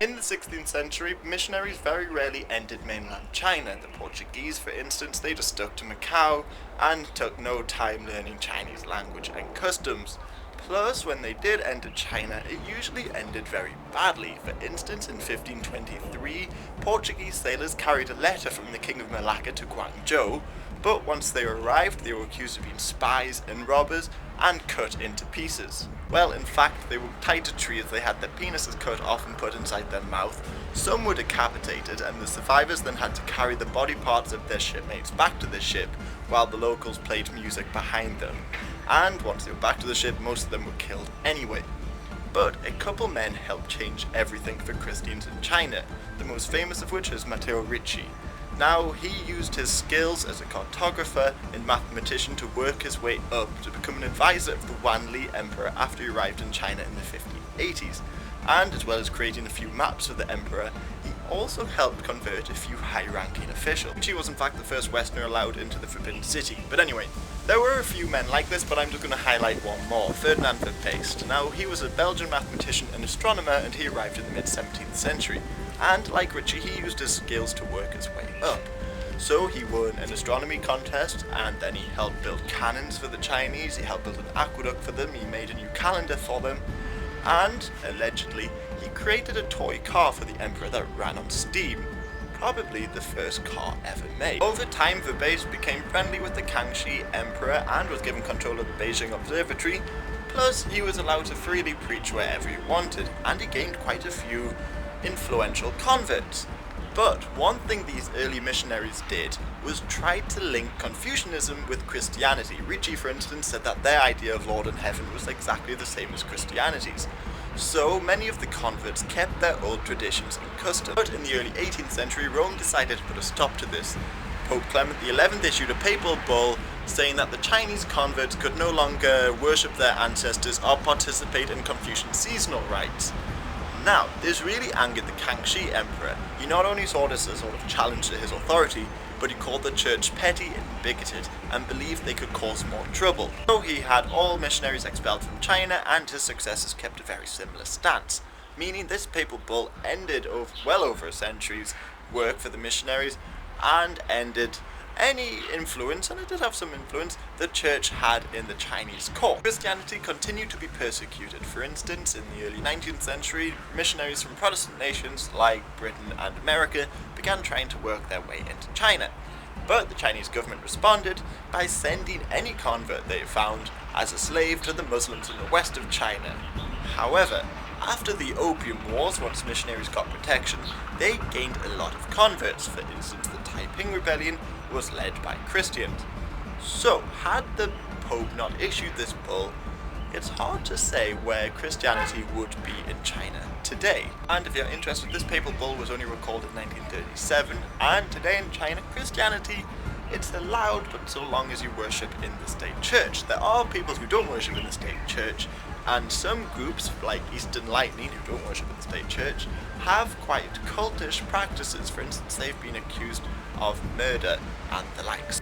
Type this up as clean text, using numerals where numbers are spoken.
In the 16th century, missionaries very rarely entered mainland China. The Portuguese, for instance, they just stuck to Macau and took no time learning Chinese language and customs. Plus, when they did enter China, it usually ended very badly. For instance, in 1523, Portuguese sailors carried a letter from the King of Malacca to Guangzhou, but once they arrived, they were accused of being spies and robbers and cut into pieces. Well, in fact, they were tied to trees, they had their penises cut off and put inside their mouth. Some were decapitated, and the survivors then had to carry the body parts of their shipmates back to the ship, while the locals played music behind them. And once they were back to the ship, most of them were killed anyway. But a couple men helped change everything for Christians in China, the most famous of which is Matteo Ricci. Now, he used his skills as a cartographer and mathematician to work his way up to become an advisor of the Wanli Emperor after he arrived in China in the 1580s. And as well as creating a few maps for the emperor, he also helped convert a few high-ranking officials. Ricci was in fact the first Westerner allowed into the Forbidden City. But anyway, there were a few men like this, but I'm just going to highlight one more, Ferdinand Verpeste. Now, he was a Belgian mathematician and astronomer, and he arrived in the mid-17th century. And like Ricci, he used his skills to work his way up. So he won an astronomy contest, and then he helped build cannons for the Chinese, he helped build an aqueduct for them, he made a new calendar for them, and, allegedly, he created a toy car for the emperor that ran on steam. Probably the first car ever made. Over time, Verpeste became friendly with the Kangxi emperor and was given control of the Beijing Observatory. Plus, he was allowed to freely preach wherever he wanted, and he gained quite a few influential converts. But one thing these early missionaries did was try to link Confucianism with Christianity. Ricci, for instance, said that their idea of Lord and Heaven was exactly the same as Christianity's. So many of the converts kept their old traditions and customs. But in the early 18th century, Rome decided to put a stop to this. Pope Clement XI issued a papal bull saying that the Chinese converts could no longer worship their ancestors or participate in Confucian seasonal rites. Now, this really angered the Kangxi emperor. He not only saw this as a sort of challenge to his authority, but he called the church petty and bigoted and believed they could cause more trouble. So he had all missionaries expelled from China, and his successors kept a very similar stance, meaning this papal bull ended well over a century's work for the missionaries and ended any influence, and it did have some influence, the church had in the Chinese court. Christianity continued to be persecuted. For instance, in the early 19th century, missionaries from Protestant nations like Britain and America began trying to work their way into China. But the Chinese government responded by sending any convert they found as a slave to the Muslims in the west of China. However, after the Opium Wars, once missionaries got protection, they gained a lot of converts. For instance, the Taiping Rebellion was led by Christians. So, had the Pope not issued this bull, it's hard to say where Christianity would be in China today. And if you're interested, this papal bull was only recalled in 1937, and today in China, Christianity, it's allowed, but so long as you worship in the state church. There are people who don't worship in the state church, and some groups, like Eastern Lightning, who don't worship in the state church, have quite cultish practices. For instance, they've been accused of murder and the likes.